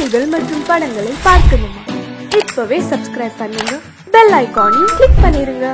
பாடல்கள் மற்றும் படங்களை பார்க்கணுமா? இப்பவே சப்ஸ்கிரைப் பண்ணுங்க, பெல் ஐகானையும் கிளிக் பண்ணிருங்க.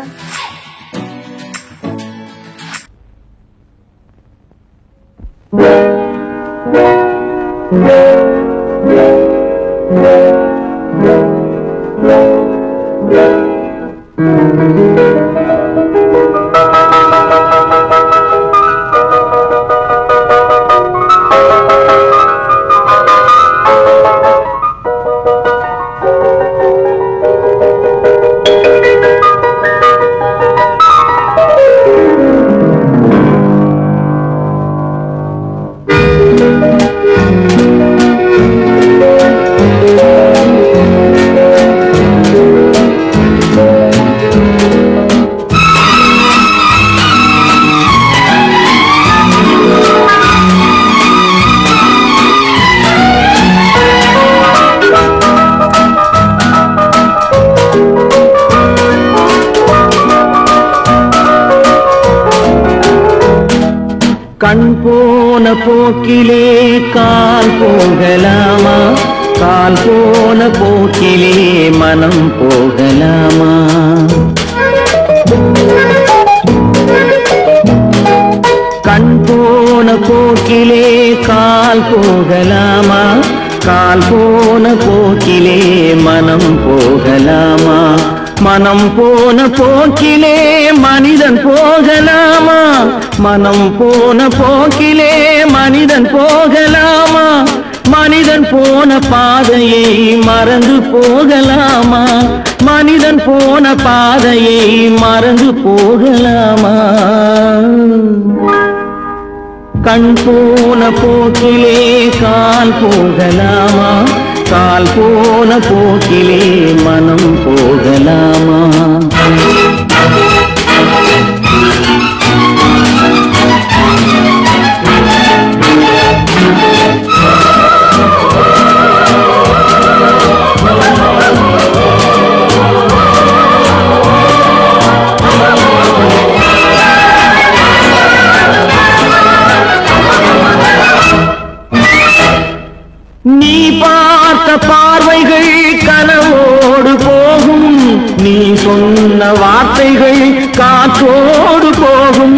கண் போன போக்கிலே கால் போகலாமா? கால் போன போக்கிலே மனம் போகலாமா? கண் போன போக்கிலே கால் போகலாமா? கால் போன போக்கிலே மனம் போகலாமா? மனம் போன போக்கிலே மனிதன் போகலாமா? மனம் போன போக்கிலே மனிதன் போகலாமா? மனிதன் போன பாதையை மறந்து போகலாமா? மனிதன் போன பாதையை மறந்து போகலாமா? கண் போன போக்கிலே கால் போகலாமா? கால் போன போக்கிலே மனம் போகலாமா? நீ பார்த்த பார்வைகள் கனவோடு போகும், நீ சொன்ன வார்த்தைகள் காற்றோடு போகும்.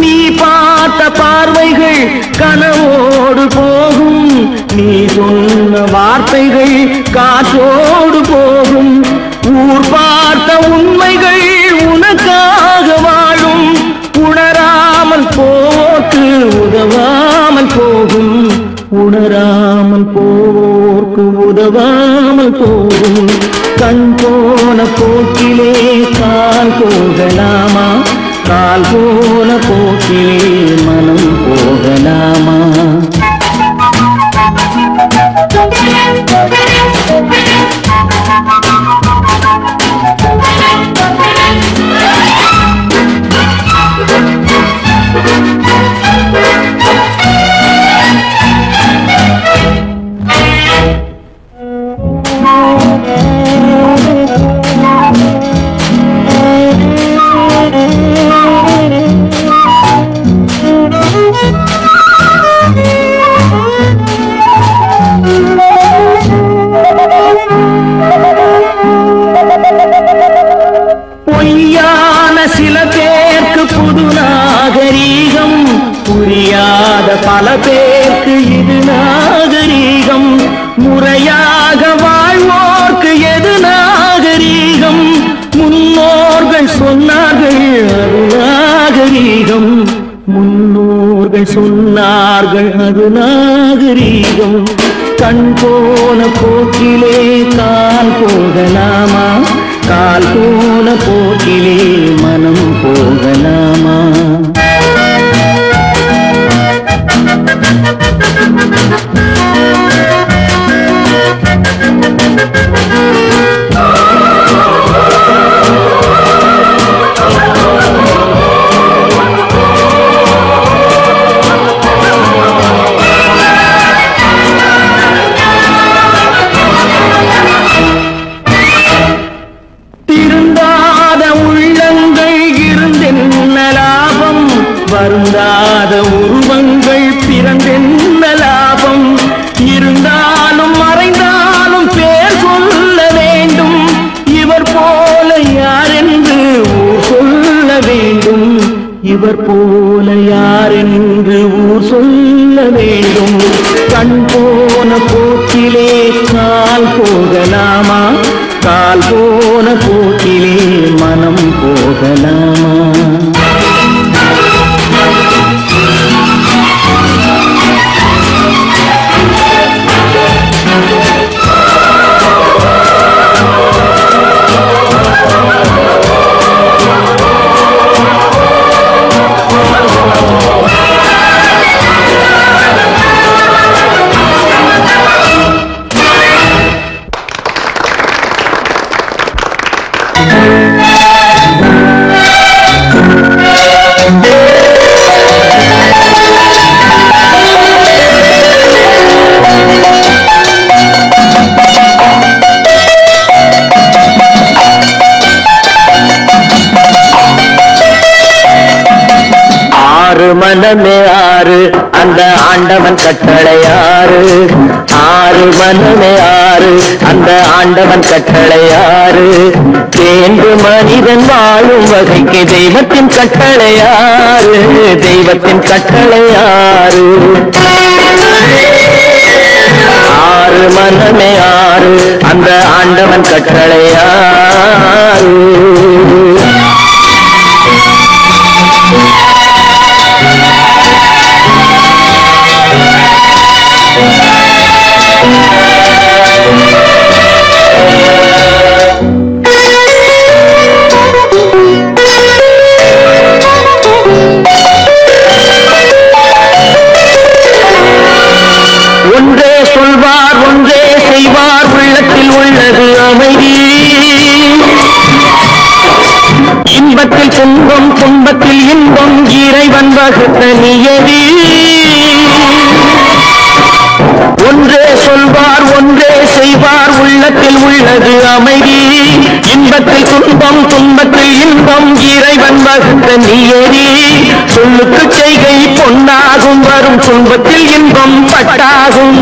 நீ பார்த்த பார்வைகள் கனவோடு போகும், நீ சொன்ன வார்த்தைகள் காற்றோடு போகும். ஊர் பார்த்த உண்மைகள் உனக்காக வாழும், உணராமல் போக்கு உதவாமல் போகும். உணராமல் போர்க்கு உதவாமல் போகும். கண் போன போக்கிலே கால் போகலாமா? கால் போன போக்கிலே மனம் போகலாமா? பொய்யான சில பேருக்கு புது நாகரீகம், புரியாத பல பேருக்கு இது நாகரீகம். முறையாக வாழ்வோர்க்கு எது நாகரீகம்? முன்னோர்கள் சொன்னார்கள் அது நாகரீகம். முன்னோர்கள் சொன்னார்கள் அது நாகரீகம். கண் போன போக்கிலே கால் போகலாமா? கால் போன போக்கிலே மனம் போகலாமா? வருந்தாத உருவங்கள் பிறந்தென்ன லாபம்? இருந்தால் இவர் போல யாரென்று ஊர் சொல்ல வேண்டும். கண் போன போக்கிலே கால் போகலாமா, கால் போன போக்கிலே மனம் போகலாமா? மனமே ஆறு அந்த ஆண்டவன் கட்டளையாறு, ஆறு மனமே ஆறு அந்த ஆண்டவன் கட்டளையாறு. தேர்ந்து மனிதன் வாழும் வகைக்கு தெய்வத்தின் கட்டளையாறு, தெய்வத்தின் கட்டளையாறு. ஆறு மனமே ஆறு அந்த ஆண்டவன் கட்டளையாறு. ஒன்றே சொல்வார் ஒன்றே செய்வார், உள்ளத்தில் உள்ளது அமைதி. இன்பத்தில் துன்பம் துன்பத்தில் இன்பம், இறைவன் வகுத்த நியதி. ஒன்றே சொல்வார் ஒன்றே செய்வார், உள்ளத்தில் உள்ளது அமைதி. இன்பத்தில் துன்பம் துன்பத்தில் இன்பம், இறைவன் வகுத்த நியதி. சொல்லுக்கு செய்கை பொன்னாகும், வரும் துன்பத்தில் இன்பம் பட்டாகும்.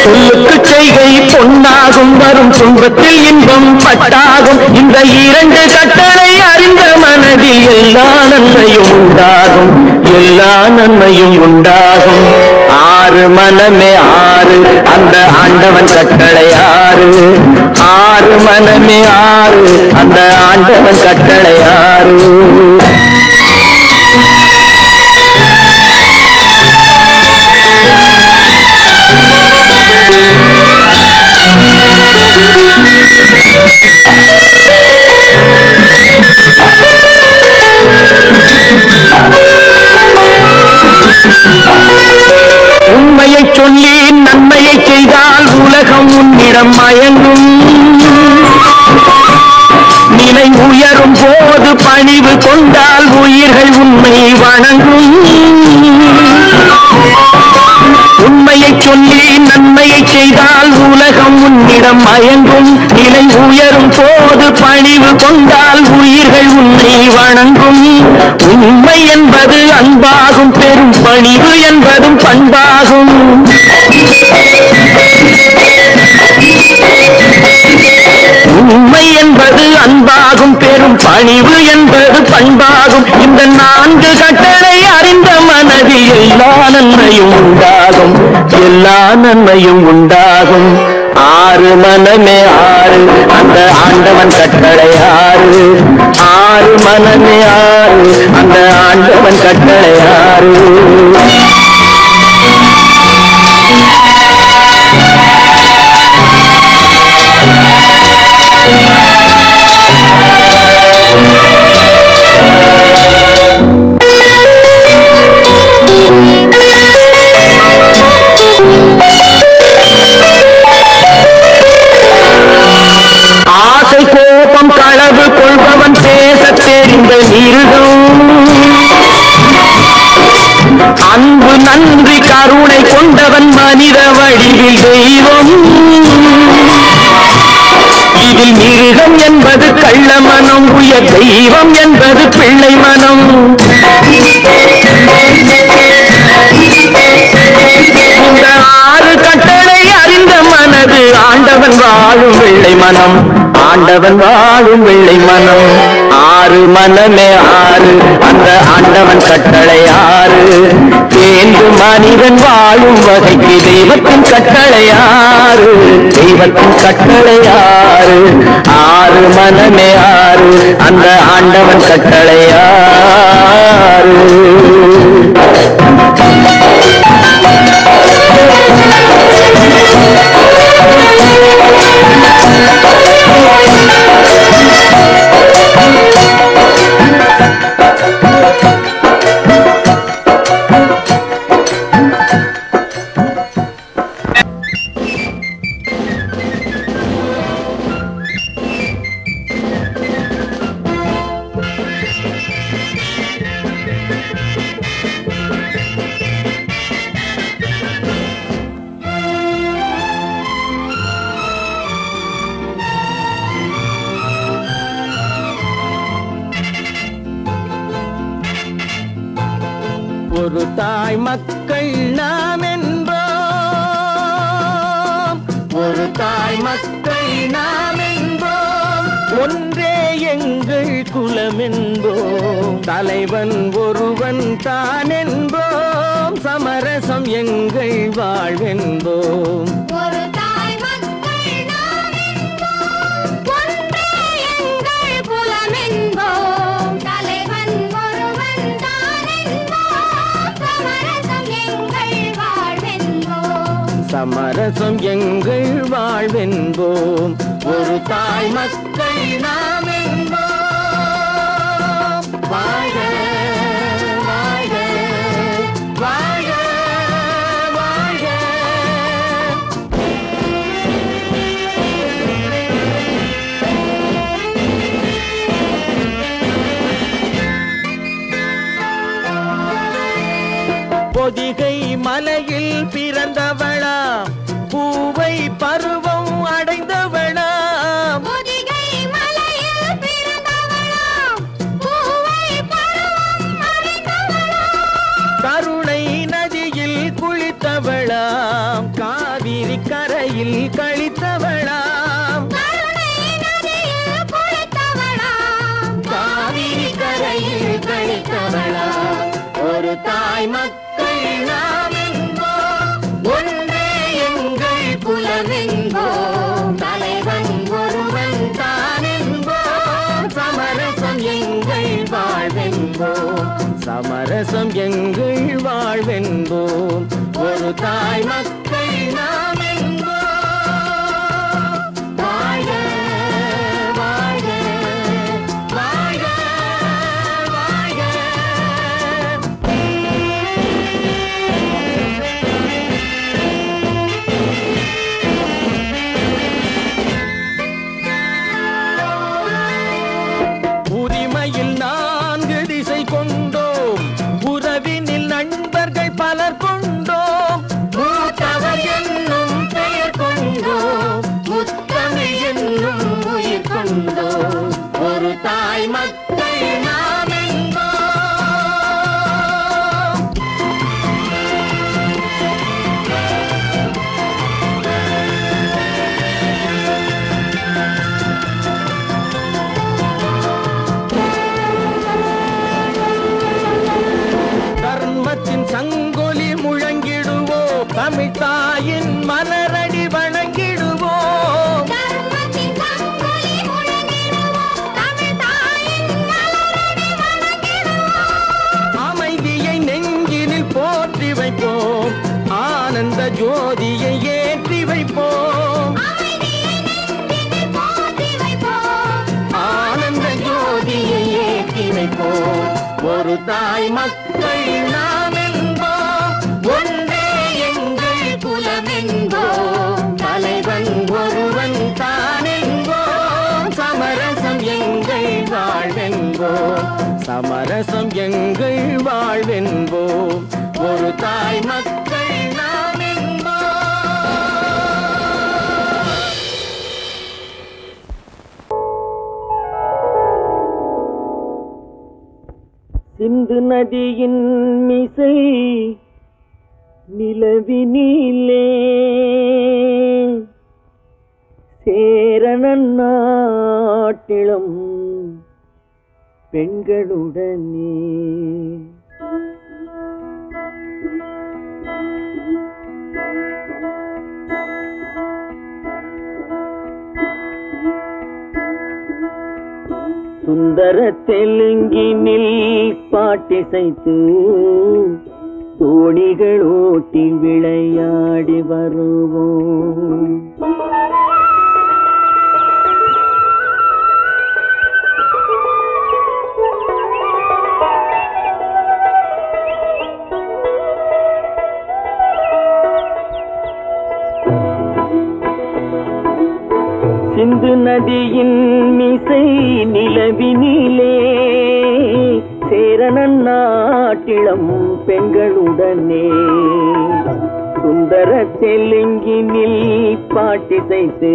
சொல்லுக்கு செய்கை பொன்னாகும், வரும் துன்பத்தில் இன்பம் பட்டாகும். இந்த இரண்டு கட்டளை அறிந்த மனதில் எல்லா நன்மையும் உண்டாகும், எல்லா நன்மையும் உண்டாகும். ஆறு மனமே ஆறு அந்த ஆண்டவன் கட்டளையாறு, ஆறு மனமே ஆறு அந்த ஆண்டவன் கட்டளையாறு. உண்மையை சொல்லி நன்மையை செய்தால் உலகம் உன்னிடம் மயங்கும். நிலை உயரும் போது பணிவு கொண்டால் உயிர்கள் உண்மை வணங்கும். உண்மையை சொல்லி நன்மையை செய்தால் உலகம் உன்னிடம் மயங்கும். நிலை உயரும் போது பணிவு கொண்டால் உயிர்கள் உன்னை வணங்கும். உண்மை என்பது அன்பாகும், பெரும் பணிவு என்பதும் பண்பாகும். உண்மை என்பது அன்பாகும், பெரும் பணிவு என்பது பண்பாகும். இந்த நான்கு கட்டளை அறிந்த மனதில் எல்லா நன்மையும் உண்டாகும், எல்லா நன்மையும் உண்டாகும். ஆறு மனமே ஆறு அந்த ஆண்டவன் கட்டளையாறு, ஆறு மனமே ஆறு அந்த ஆண்டவன் கட்டளையாறு. ஆசை கோபம் களவு கொள்பவன் பேச தெரிந்த மிருகம். அன்பு நன்றி கருணை கொண்டவன் மனித வடிவில் தெய்வம். இதில் மிருகம் என்பது கள்ள மனம், உயர் தெய்வம் என்பது பிள்ளை மனம். இந்த ஆறு கட்டளை அறிந்த மனது ஆண்டவன் வாழும் வெள்ளை மனம், ஆண்டவன் ஆண்டவன் வாழும் வெள்ளை மனம். ஆறு மனமே ஆறு, அந்த ஆண்டவன் கட்டளை ஆறு. தேர்ந்து மனிதன் வாழும் வகைக்கு தெய்வத்தின் கட்டளை ஆறு, தெய்வத்தின் கட்டளை ஆறு. ஆறு மனமே ஆறு, அந்த ஆண்டவன் கட்டளை ஆறு. ஒரு தாய் மக்கள் நாம் என்போம், ஒரு தாய் மக்கள் நாம் என்போம். ஒன்றே எங்கள் குலம் என்போம், தலைவன் ஒருவன் தான் என்போம். சமரசம் எங்கள் வாழ்வென்போம். சமரசம் எங்கள் வாழ்வென்போம். ஒரு தாய் மக்கள் நாம் என்போம். வாழ்க வாழ்க வாழ்க வாழ்க. பொதிகை மலையில் பிறந்தவளா, பூவை பருவம் அடைந்தவளா. பொதிகை மலையில் பிறந்தவளா, பூவை பருவம் அடைந்தவளா. கருணை நதியில் குளித்தவளா, காவிரி கரையில் கழித்தவளா. கருணை நதியில் குளித்தவளா, காவிரி கரையில் கழித்தவளா. ஒரு தாய் மக்கள் நாம் என்போம், ஒன்றே எங்கள் குலம் என்போம். தலைவன் ஒருவன் தான் என்போம். சமரசம் எங்கள் வாழ்வென்போம், சமரசம் எங்கள் வாழ்வென்போம். ஒரு தாய் மக்கள் நாம் என்போம். வாழ்க வாழ்க வாழ்க வாழ்க. உரிமையில் 4 திசை கொண்டோம், உறவினில் நண்பர்கள் பலர் கொண்டோம். மூத்தவர் என்னும் பெயர் கொண்டோம், முத்தமிழ் என்னும் உயிர் கொண்டோம். ஒரு தாய் மக்கள் நாம் என்போம். தர்மத்தின் சங்கொலி முழங்கிடுவோம், தமிழ் தாயின் மலரடி வணங்கிடுவோம். அமைதியை நெஞ்சினில் போற்றி வைப்போம், ஆனந்த ஜோதியை ஏற்றி வைப்போம். ஆனந்த ஜோதியை ஏற்றி வைப்போம். ஒரு தாய் மக்கள் நாம் என்போம், ஒன்றே எங்கள் குலம் என்போம். தலைவன் ஒருவன் தான் என்போம். சமரசம் எங்கள் வாழ்வென்போம், சமரசம் எங்கள் வாழ்வென்போம். ஒரு தாய் மக்கள் நாம் என்போம். சிந்து நதியின் மிசை நிலவினிலே சேரணன் நாட்டிளம் பெண்களுடனே. சுந்தர தெலுங்கினில் பாட்டிசைத்து தோணிகள் ஓட்டி விளையாடி வருவோம். சிந்து நதியின் மிசை நிலவினிலே சேரணன் நாட்டிளம் பெண்களுடனே. சுந்தர தெலுங்கினில் பாட்டிசைத்து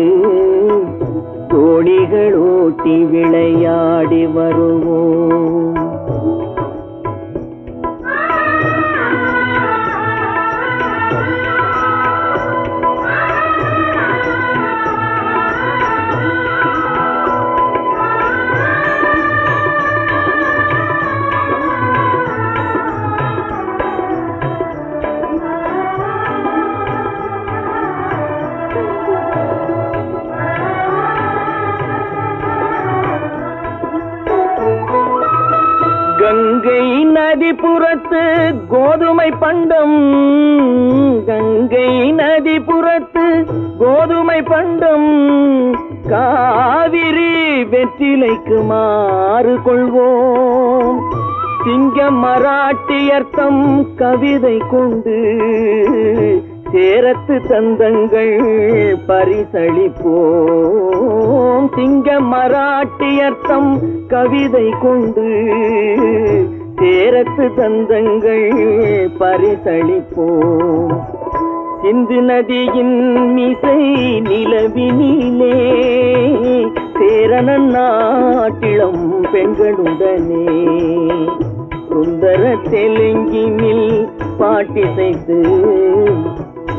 தோணிகள் ஓட்டி விளையாடி வருவோம். கங்கை நதிபுறத்து கோதுமை பண்டம், கங்கை நதிபுறத்து கோதுமை பண்டம், காவிரி வெற்றிலைக்கு மாறு கொள்வோம். சிங்கம் மராட்டியர்த்தம் கவிதை கொண்டு சேரத்து தந்தங்கள் பரிசளிப்போம். சிங்கம் மராட்டியர்த்தம் கவிதை கொண்டு சேரத்து தந்தங்கள் பரிசளிப்போம். சிந்து நதியின் மிசை நிலவினிலே சேரணன் நாட்டிளம் பெண்களுடனே. சுந்தர தெலுங்கினில் பாட்டிசைத்து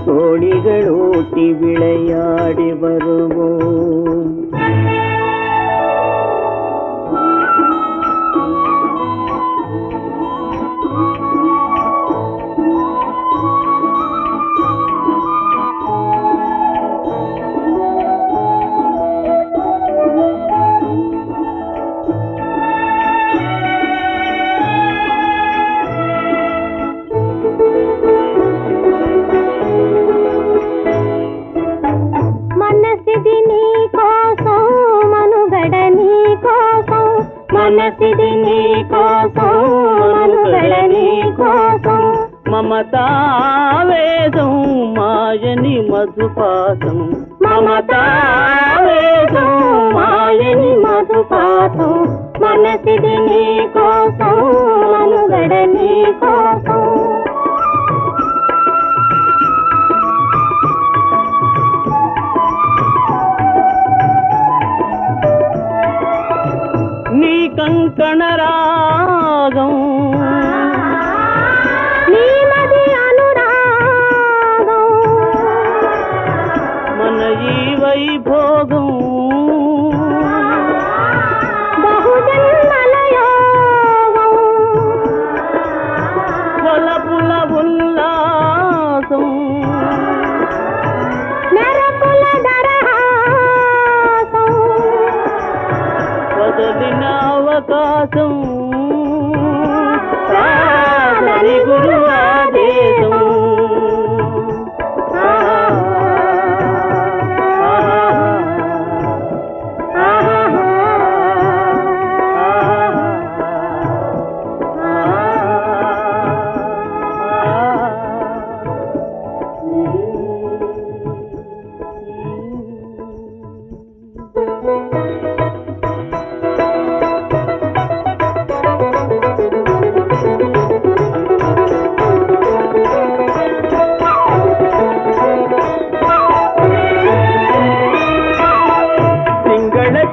தோணிகள் ஓட்டி விளையாடி வருவோம். మనసిది నీ కోసం మనుగడ నీ కోసం మమతావేదం మాయని మధుపాసం మమతావేదం మాయని మధుపాసం మనసిది నీ కోసం మనుగడ నీ కోసం నీ కంకణ రాగం నీ మది అనురాగం మన ఈ వైభోగం బహుజన్మల యోగం వలపుల ఉల్లాసం మెరపుల దరహాసం వదలిన అవకాశం సాధని గురు ఆదేశం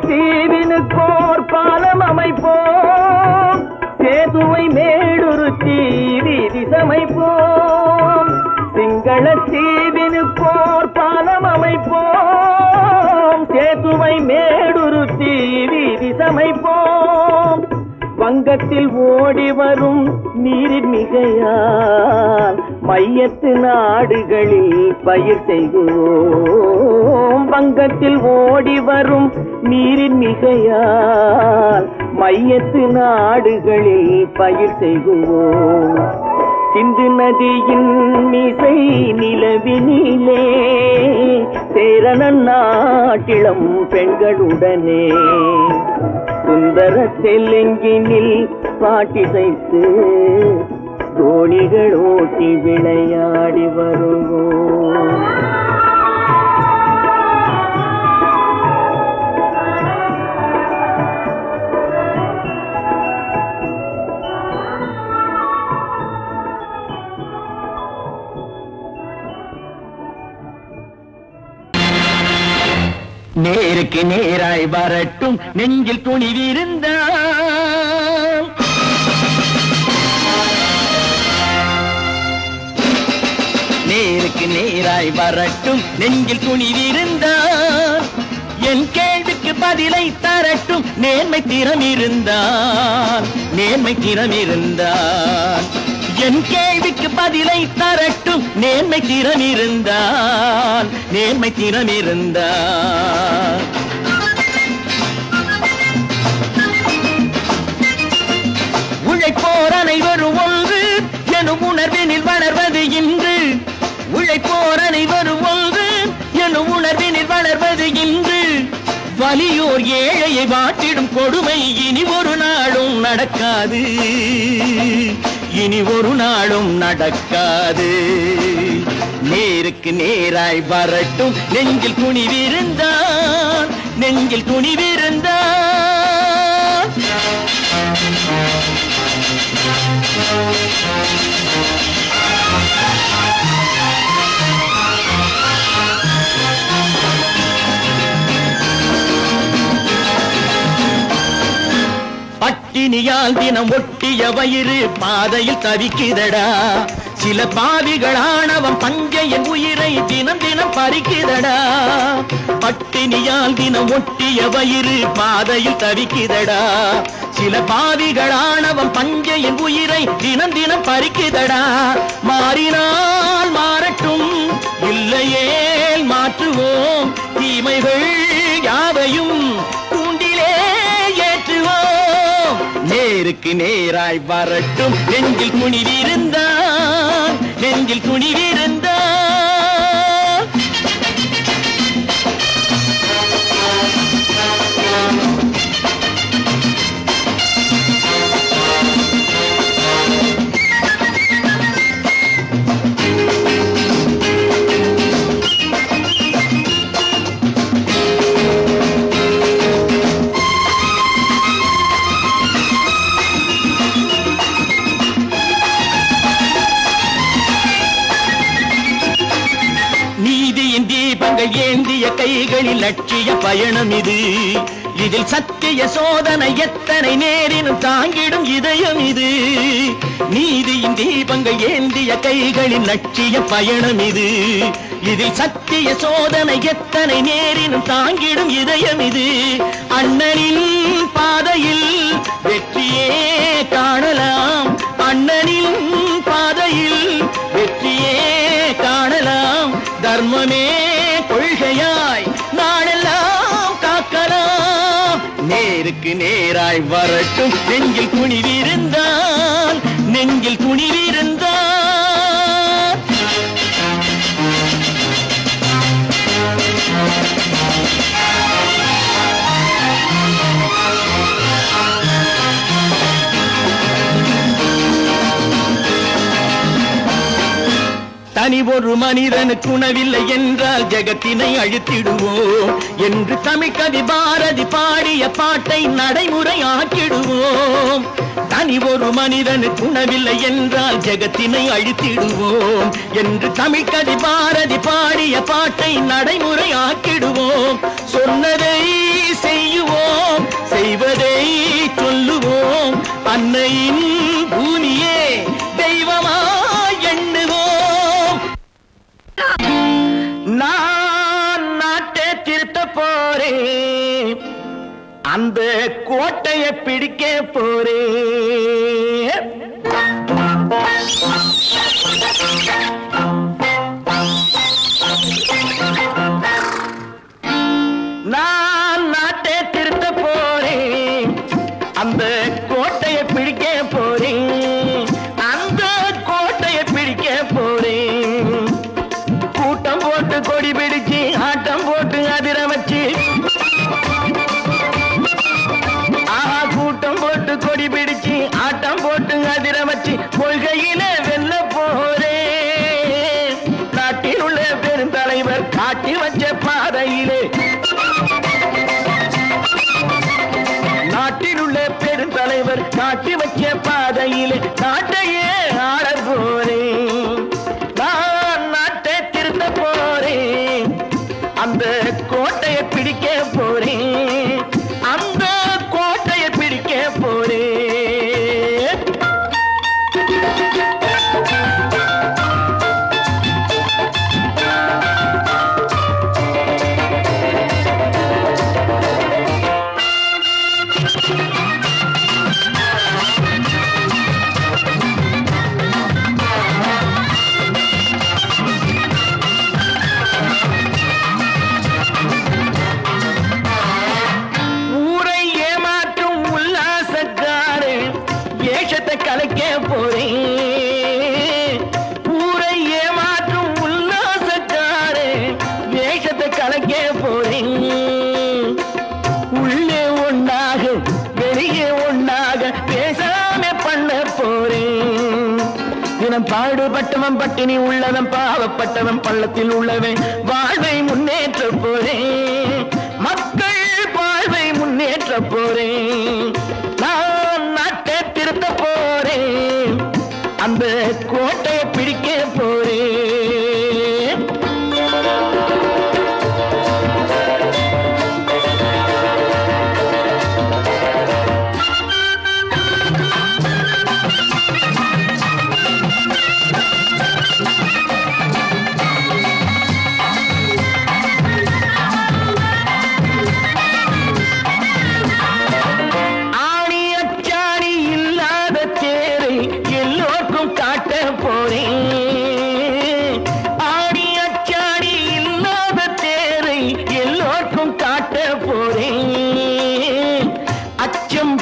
தீவினுக்கோர் பாலம் அமைப்போம் சேதுவை மேடுருத்தி வீதி சமைப்போம் சிங்கள தீவினுக்கோர் பாலம் அமைப்போம் சேதுவை மேடுருத்தி சீரமைப்போம். வங்கத்தில் ஓடி வரும் நீரின் மிகையால் மையத்து நாடுகளில் பயிர் செய்வோம். வங்கத்தில் ஓடி வரும் நீரின் மிகையால் மையத்து நாடுகளில் பயிர் செய்வோம். சிந்து நதியின் மிசை நிலவினிலே சேரணன் நாட்டிளம் பெண்களுடனே சுந்தர தெலுங்கினில் பாட்டிசைத்து தோணிகள் ஓட்டி விளையாடி வருவோம். நேருக்கு நேராய் வரட்டும் நெஞ்சில் துணிவிருந்தால். நேருக்கு நேராய் வரட்டும் நெஞ்சில் துணிவிருந்தால். என் கேள்விக்கு பதிலை தரட்டும் நேர்மை திறமிருந்தால். நேர்மை திறமிருந்தால் என் கேள்விக்கு பதிலை தரட்டும் நேர்மை திறமிருந்தால். நேர்மை திறமிருந்தால் உழைப்போர் அனைவரும் ஒன்று எனும் உணர்வினில் வளர்வது இன்று. உழைப்போர் அனைவரும் ஒன்று எனும் உணர்வினில் வளர்வது இன்று. வலியோர் ஏழையை வாட்டிடும் கொடுமை இனி ஒரு நாளும் நடக்காது. இனி ஒரு நாளும் நடக்காது. நேருக்கு நேராய் வரட்டும் நெஞ்சில் துணிவிருந்தான். நெஞ்சில் துணிவிருந்தான். பட்டினியால் தினம் ஒட்டிய வயிறு பாதையில் தவிக்குதடா. சில பாவிகளானவன் பஞ்சையின் உயிரை தினம் தினம் பறிக்குதடா. பட்டினியால் தினம் ஒட்டிய வயிறு பாதையில் தவிக்குதடா. சில பாவிகளானவன் பஞ்சையின் உயிரை தினம் தினம் பறிக்குதடா. மாறினால் மாறட்டும் இல்லையே மாற்றுவோம். தீமைகள் யாவையும் தூண்டிலே ஏற்றுவோம். நேருக்கு நேராய் வரட்டும் நெஞ்சில் துணிவிருந்தான். நெஞ்சில் துணிவிருந்தான். தீபங்கள் ஏந்திய கைகளில் லட்சிய பயணம் இது. இதில் சத்திய சோதனை எத்தனை நேரினும் தாங்கிடும் இதயம் இது. நீதியின் தீபங்கள் ஏந்திய கைகளில் லட்சிய பயணம் இது. இதில் சத்திய சோதனை எத்தனை நேரினும் தாங்கிடும் இதயம் இது. அண்ணனின் பாதையில் வெற்றியே காணலாம். அண்ணனின் பாதையில் வெற்றியே காணலாம். தர்மமே கொள்கையாய் நாளெல்லாம் காக்கலாம். நேருக்கு நேராய் வரட்டும் நெஞ்சில் துணிவிருந்தான். நெஞ்சில் துணிவிருந்தான். தனி ஒரு மனிதனுக்கு உணவில்லை என்றால் ஜெகத்தினை அழித்திடுவோம் என்று தமிழ்கவி பாரதி பாடிய பாட்டை நடைமுறையாக்கிடுவோம். தனி ஒரு மனிதனுக்கு உணவில்லை என்றால் ஜெகத்தினை அழித்திடுவோம் என்று தமிழ்கவி பாரதி பாடிய பாட்டை நடைமுறையாக்கிடுவோம். சொன்னதை செய்யுவோம், செய்வதை சொல்லுவோம். அன்னையின் பூமியே தெய்வமாய் எண்ணுவோம். நான் நாட்டை திருத்த போறேன். அந்த கோட்டையை பிடிக்க போறேன். நான் நாட்டை திருத்த போறேன், அந்த கோட்டையை பிடிக்க போறேன், அந்த கோட்டையை பிடிக்க போறேன். கூட்டம் போட்டு கொடி பிடிச்சு ஆட்டம் போட்டு அதிர வச்சு, கூட்டம் போட்டு கொடி பிடிச்சு ஆட்டம் போட்டு அதிர வச்சு கொள்கையில வெல்ல போறேன். நாட்டில் உள்ள பெருந்தலைவர் காட்டி வச்ச பாதையிலே, நாட்டில் உள்ள பெருந்தலைவர் காட்டி வச்ச பாதையிலே நாட்டையே ஆள போறேன். நான் நாட்டை திருத்த போறேன், அந்த கோட்டையை பிடிக்க போறேன், அந்த கோட்டையை பிடிக்க போறேன். கலைக்க போறேன், ஊரை ஏமாற்றும் உல்லாசக்காரே வேஷத்தை கலைக்க போறேன். உள்ளே ஒண்ணாக வெளியே ஒண்ணாக பேசாம பண்ண போறேன். தினம் பாடுபட்டவன் பட்டினி உள்ளவன் பாவப்பட்டவன் பள்ளத்தில் உள்ளவன் வாழ்வை முன்னேற்ற போறேன், மக்கள் வாழ்வை முன்னேற்ற போறேன். நான் நாட்டை திருத்த போறேன், அந்த கோட்டையை பிடிக்க போறேன்.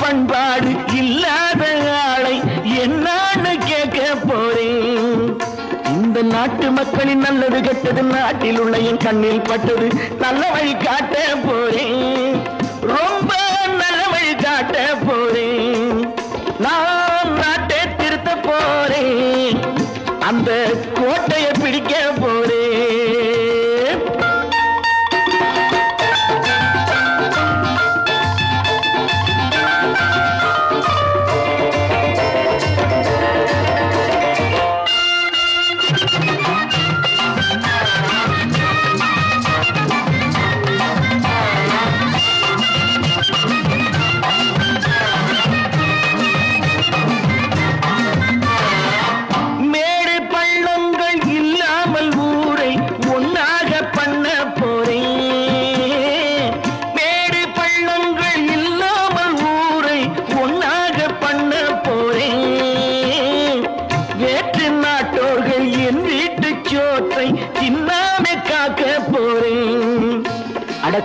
பண்பாடு இல்லாத ஆளை என்னான்னு கேட்க போறேன். இந்த நாட்டு மக்களின் நல்லது கெட்டது நாட்டில் உள்ள என் கண்ணில் பட்டது நல்ல வழி காட்ட போறேன், ரொம்ப நல்ல வழி காட்ட போறேன். நான் நாட்டை திருத்த போறேன், அந்த கோட்டையை பிடிக்க போறேன்.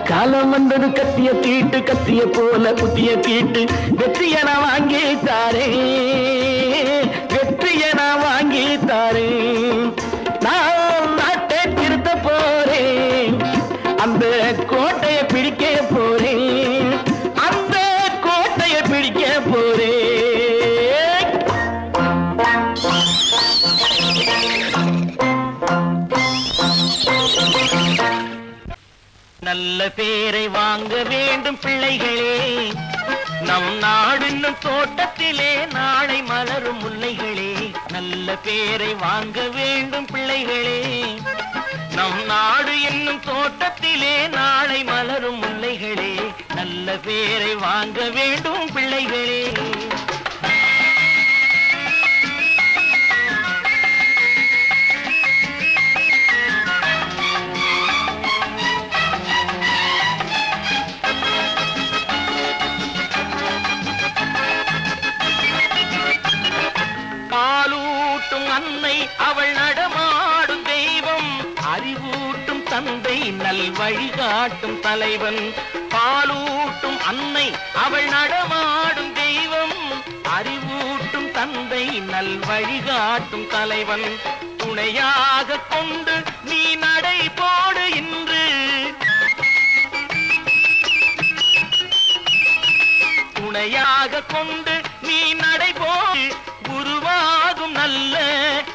காலம் வந்தது கத்திய தீட்டு, கத்திய போல புத்திய தீட்டு, வெற்றிய நான் வாங்கி தாரேன், வெற்றிய நான் வாங்கி தாரேன். நான் நாட்டை திருத்த போறேன், அந்த கோட்டையை பிடிக்க போறேன், அந்த கோட்டையை பிடிக்க போறேன். நல்ல பேரை வாங்க வேண்டும் பிள்ளைகளே, நம் நாடு என்னும் தோட்டத்திலே நாளை மலரும் முல்லைகளே. நல்ல பேரை வாங்க வேண்டும் பிள்ளைகளே, நம் நாடு என்னும் தோட்டத்திலே நாளை மலரும் முல்லைகளே. நல்ல பேரை வாங்க வேண்டும் பிள்ளைகளே. நல் வழிகாட்டும் தலைவன். பாலூட்டும் அன்னை அவள் நடமாடும் தெய்வம். அறிவூட்டும் தந்தை நல் வழிகாட்டும் தலைவன். துணையாக கொண்டு நீ நடை போடு இன்று. துணையாக கொண்டு நீ நடைபோடு. உருவாகும் நல்ல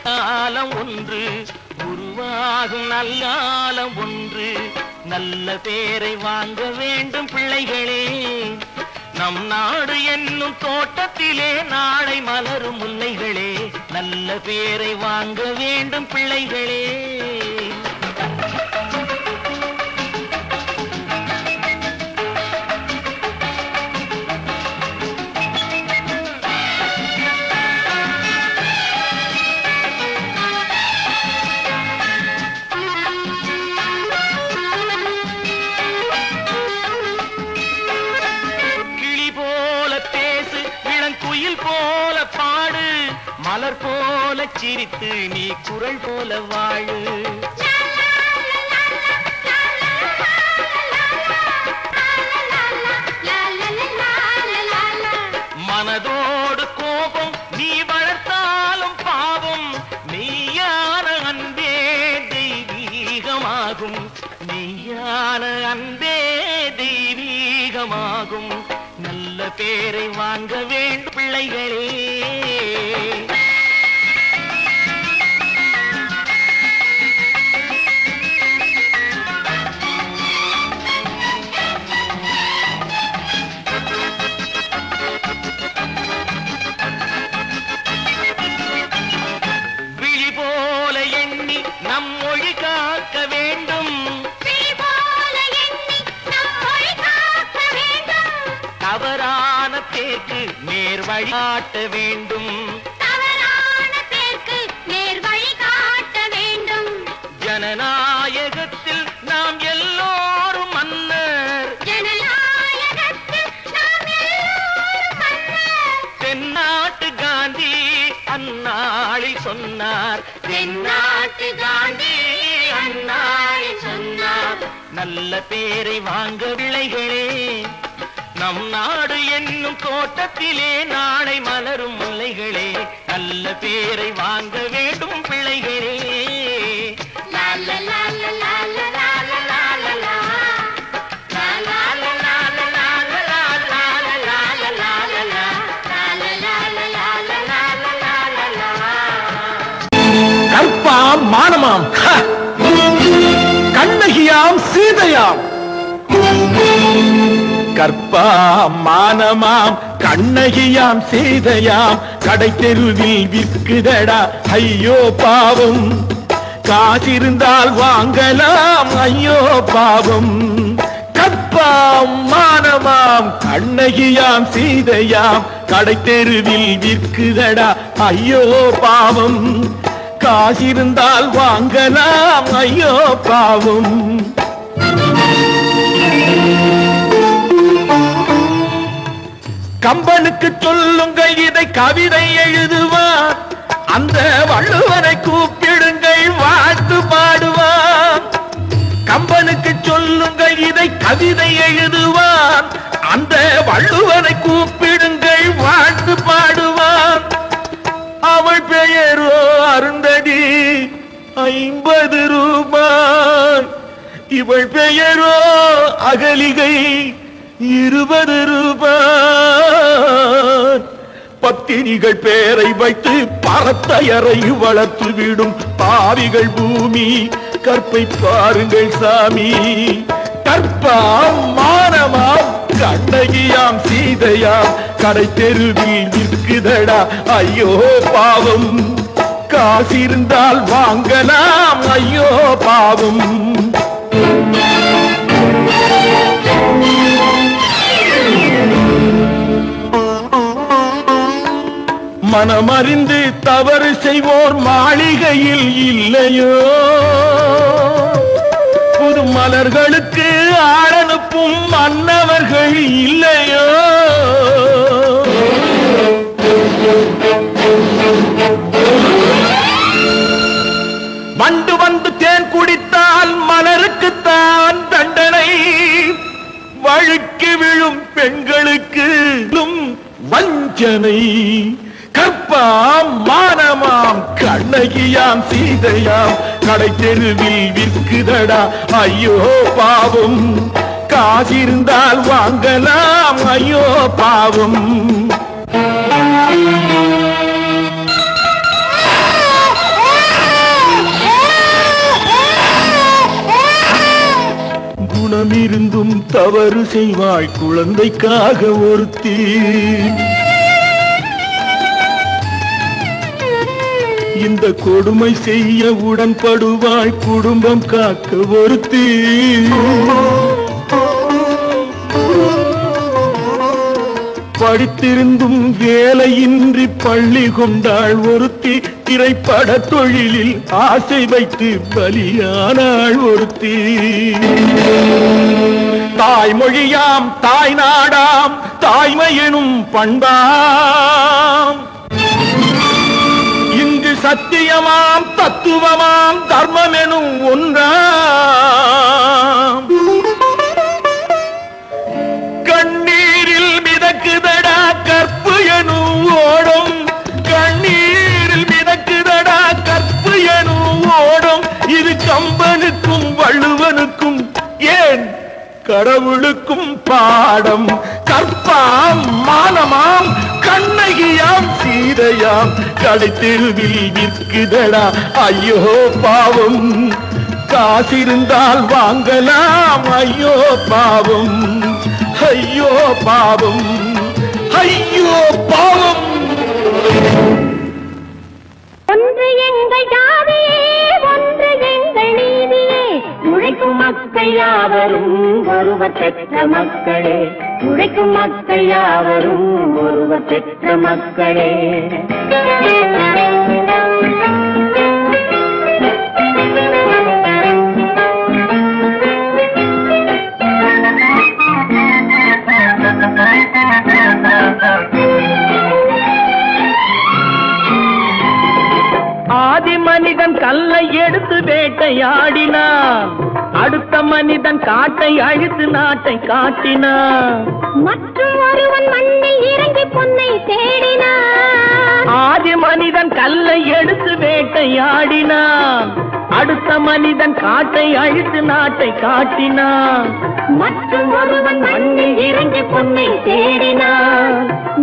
காலம் ஒன்று. உருவாகும் நல்ல காலம் ஒன்று. நல்ல பேரை வாங்க வேண்டும் பிள்ளைகளே. நம் நாடு என்னும் தோட்டத்திலே நாளை மலரும் முல்லைகளே. நல்ல பேரை வாங்க வேண்டும் பிள்ளைகளே. போல பாடு, மலர் போல சிரித்து நீ குரல் போல வாழு. மனதோடு கோபம் நீ வளர்த்தாலும் பாவம். மெய்யான அன்பே தெய்வீகமாகும். மெய்யான அன்பே தெய்வீகமாகும். நல்ல பேரை வாங்க வேண்டும் பிள்ளைகளே. விழி போல எண்ணி நம் மொழி காக்க வேண்டும். தவறான பேருக்கு நேர் வழி காட்ட வேண்டும். ஜனநாயகத்தில் நாம் எல்லோரும் மன்னர். தென்னாட்டு காந்தி அந்நாளில் சொன்னார். தென்னாட்டு காந்தி அந்நாளில் சொன்னார். நல்ல பேரை வாங்க பிள்ளைகளே. நம் நாடு என்னும் தோட்டத்திலே நாளை மலரும் முல்லைகளே. நல்ல பேரை வாங்க வேண்டும் பிள்ளைகளே. கற்பாம் மானமாம் கண்ணகியாம் சீதையாம். கற்பாம் மானமாம் கண்ணகியாம் சீதையாம். கடை தெருவில் விற்குதடா ஐயோ பாவம். காசிருந்தால் வாங்கலாம் ஐயோ பாவம். கற்பாம் மானமாம் கண்ணகியாம் சீதையாம். கடை தெருவில் விற்குதடா ஐயோ பாவம். காசிருந்தால் வாங்கலாம் ஐயோ பாவம். கம்பனுக்கு சொல்லுங்கள் இதை கவிதை எழுதுவான். அந்த வள்ளுவனை கூப்பிடுங்கள் வாழ்த்து பாடுவான். கம்பனுக்கு சொல்லுங்கள் இதை கவிதை எழுதுவான். அந்த வள்ளுவனை கூப்பிடுங்கள் வாழ்த்து பாடுவான். அவள் பெயரோ அருந்ததி 50 ரூபாய். இவள் பெயரோ அகலிகை 20 ரூபாய். பத்தினிகள் பேரை வைத்து பரத்தையரை வளர்த்து விடும் பாவிகள் பூமி. கற்பை பாருங்கள் சாமி. கற்பாம் மானமாம் கண்ணகியாம் சீதையாம். கடை தெருவில் விற்குதடா ஐயோ பாவம். காசிருந்தால் வாங்கலாம் ஐயோ பாவம். மனமறிந்து தவறு செய்வோர் மாளிகையில் இல்லையோ. புது மலர்களுக்கு ஆளனுப்பும் மன்னவர்கள் இல்லையோ. வண்டு வந்து தேன் குடித்தால் மலருக்குத்தான் பெண்களுக்கு வஞ்சனை கற்பாம் மானமாம் கண்ணகியாம் சீதையாம் கடை தெருவில் விற்குதடா ஐயோ பாவம் காசிருந்தால் வாங்கலாம் ஐயோ பாவம் குணமிருந்தும் தவறு செய்வாய் குழந்தைக்காக ஒருத்தி இந்த கொடுமை செய்ய உடன்படுவாய் குடும்பம் காக்க ஒருத்தி படித்திருந்தும் வேலையின்றி பள்ளி கொண்டாள் ஒருத்தி திரைப்பட தொழிலில் ஆசை வைத்து பலியானாள் ஒருத்தி தாய்மொழியாம் தாய் நாடாம் தாய்மையெனும் பண்பாம் இங்கு சத்தியமாம் தத்துவமாம் தர்மமெனும் ஒன்றாம் கண்ணீரில் மிதக்குதடா கற்பு எனும் ஓடும் கண்ணீரில் மிதக்குதடா கற்பு எனும் ஓடும் இது கம்பனுக்கும் வள்ளுவனுக்கும் ஏன் கடவுளுக்கும் பாடம் கற்பாம் மானமாம் கண்ணகியாம் சீதையாம் கடைத்தெருவில் விற்குதடா ஐயோ பாவம் காசிருந்தால் வாங்கலாம் ஐயோ பாவம் ஐயோ பாவம் ஐயோ பாவம் ஒன்று எங்கள் ஜாதியே ஒன்று எங்கள் நீதியே உழைக்கும் மக்கள் யாவரும் ஒருவர் பெற்ற மக்களே உழைக்கும் மக்கள் யாவரும் ஒருவர் பெற்ற மக்களே ஆதி மனிதன் கல்லை எடுத்து வேட்டையாடினான் அடுத்த மனிதன் காட்டை அழித்து நாட்டை காட்டினான் மற்றும் ஒருவன் மண்ணில் இறங்கி பொன்னை தேடினான் ஆதி மனிதன் கல்லை எடுத்து வேட்டையாடினான் அடுத்த மனிதன் காட்டை அழித்து நாட்டை காட்டினான் மற்றும் ஒருவன் மண்ணில் இறங்கி பொன்னை தேடினான்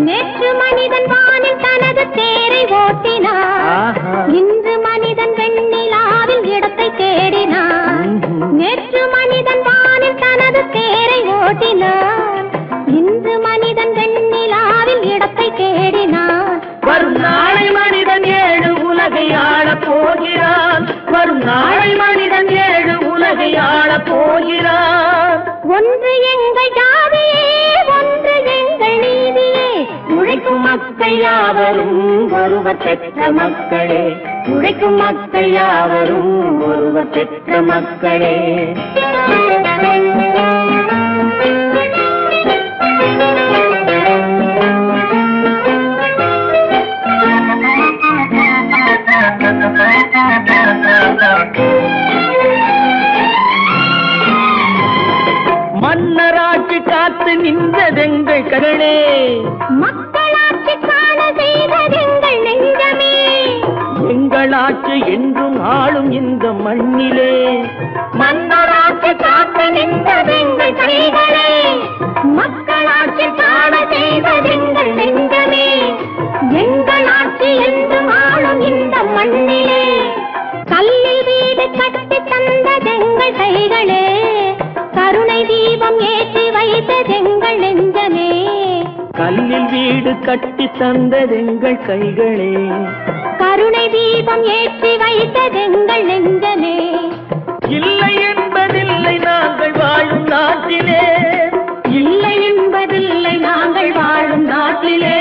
நேற்று மனிதன் வானில் தனது தேரை ஓட்டினான் இன்று மனிதன் வெண்ணிலாவில் இடத்தை தேடினான் நேற்று மனிதன் வானில் தனது தேரை ஓட்டினான் இன்று மனிதன் வெண்ணிலாவில் இடத்தை தேடினான் வரும் நாளை மனிதன் 7 உலகை ஆளப் போகிறான் வரும் நாளை மனிதன் 7 உலகை ஆளப் போகிறான் ஒன்று எங்கள் ஜாதியே ஒன்று எங்கள் நீதியே உழைக்கும் மக்கள் யாவரும் ஒருவர் பெற்ற மக்களே உழைக்கும் மக்கள் யாவரும் ஒருவர் பெற்ற மக்களே மன்னராட்சி காத்து நின்றதெங்கள் கரணே மக்களாட்சி காண செய்ததெங்கள் நெஞ்சமே எங்களாட்சி என்றும் ஆளும் இந்த மண்ணிலே மன்னராட்சி காத்து நின்றதெங்கள் கைகளே மக்களாட்சி காண செய்ததெங்கள் நெஞ்சமே எங்களாட்சி என்றும் ஆளும் இந்த மண்ணிலே கல்லில் வீடு கட்டி தந்ததெங்கள் கைகளே கருணை தீபம் ஏற்றி வைத்ததெங்கள் நெஞ்சமே கல்லில் வீடு கட்டி தந்ததெங்கள் கைகளே கருணை தீபம் ஏற்றி வைத்ததெங்கள் நெஞ்சமே இல்லை என்பதில்லை நாங்கள் வாழும் நாட்டிலே இல்லை என்பதில்லை நாங்கள் வாழும் நாட்டிலே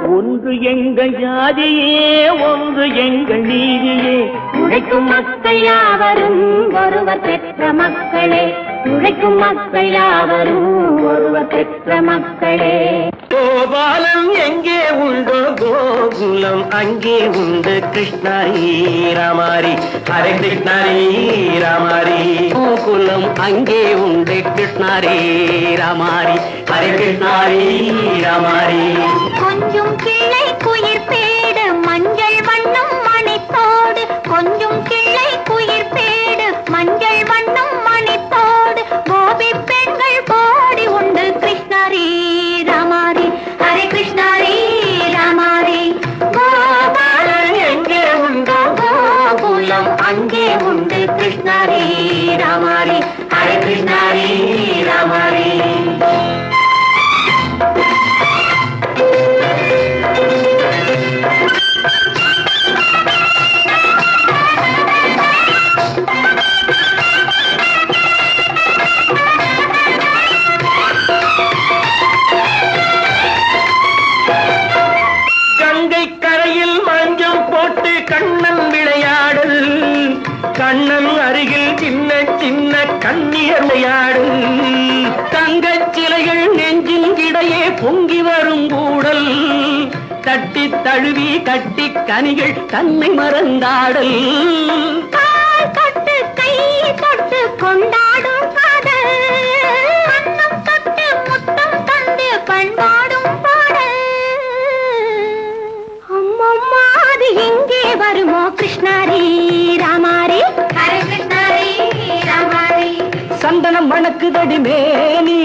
ஒன்று எங்கள் ஜாதியே ஒன்று எங்கள் நீதியே உழைக்கும் மக்கள் யாவரும் ஒருவர் பெற்ற மக்களே உழைக்கும் மக்கள் யாவரும் ஒருவர் பெற்ற மக்களே கோபாலன் எங்கே உண்டோ கோகுலம் அங்கே உண்டு கிருஷ்ணாரி ராமாரி ஹரே கிருஷ்ணாரி ராமாரி கோகுலம் அங்கே உண்டு கிருஷ்ணாரி ராமாரி ஹரே கிருஷ்ணாரி ராமாரி கொஞ்சம் கிளை குயிர் பேடு மஞ்சள் வண்ணம் மணித்தோடு கொஞ்சம் கிளை குயிர் பேடு மஞ்சள் வண்ணம் மணித்தோடு கோபி பெண்கள் கோடி உண்டு கிருஷ்ணாரி ராமாரி ஹரே கிருஷ்ணாரி ராமாரி கோபாலன் எங்கே உண்டோ கோகுலம் அங்கே உண்டு கிருஷ்ணாரி ராமாரி ஹரே கிருஷ்ணாரி ராமாரி கண்ணன் விளையாடல் கண்ணன் அருகில் சின்ன சின்ன கண்ணியர் விளையாடல் தங்கச் சிலைகள் நெஞ்சின் இடையே பொங்கி வரும் கூடல் தட்டி தழுவி கட்டி கனிகள் தன்னை மறந்தாடல் தொட்டு கை தொட்டு கொண்டாடும் காதல் கண்ணம் தொட்டு முத்தம் தந்து பண்பாடும் பாடல் அம்மம்மா அது எங்கே வருமோ கிருஷ்ணாரி ராமாரி ஹரே கிருஷ்ணாரி ராமாரி சந்தனம் மணக்குதடி மேனி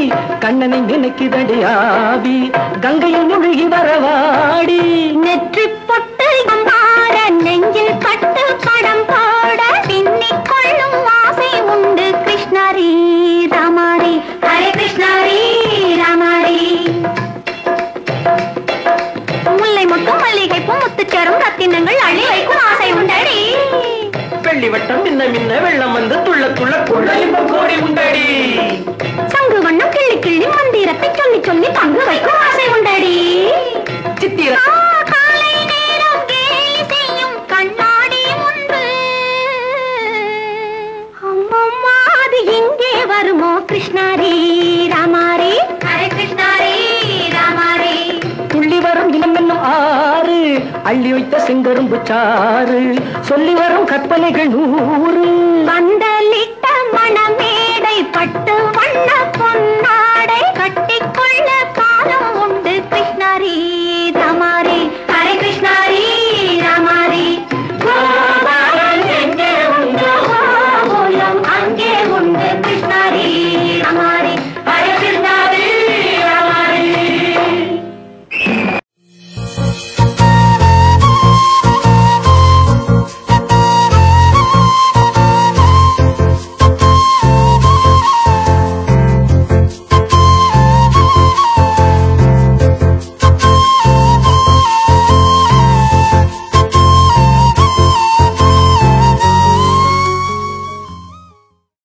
கண்ணனை நினைக்குதடி ஆவி கங்கையில் முழுகி வரவாடி நெற்றி பொட்டு மாற நெஞ்சில் பட்டு படம் போட பின்னிக் கொள்ளும் ஆசை உண்டு கிருஷ்ணாரி ராமாரி ஹரே கிருஷ்ணாரி ராமாரி முல்லை மொட்டும் மல்லிகை பூ முத்துச்சேரும் ரத்தினங்கள் அள்ளி வைக்கும் ஆசை உண்டடி வெள்ளி வட்டம் மின்ன மின்ன வெள்ளம் வந்து துள்ள துள்ள கொள்ள இன்பம் கோடி உண்டடி சங்கு வண்ணம் கிள்ளி கிள்ளி மந்திரத்தை சொல்லி சொல்லி தங்கு வைக்கும் ஆசை உண்டடி சித்திர காலை நேரம் கேலி செய்யும் கண்ணாடி முன்பு அம்மம்மா அது எங்கே வருமோ கிருஷ்ணாரி ராமாரி ஹரே கிருஷ்ணாரி ராமாரி துள்ளி வரும் இனம் என்னும் ஆறு அள்ளி வைத்த செங்கரும்பு சாறு சொல்லி வரும் கற்பனைகள் 100 பந்தலிட்ட மணமேடை பட்டு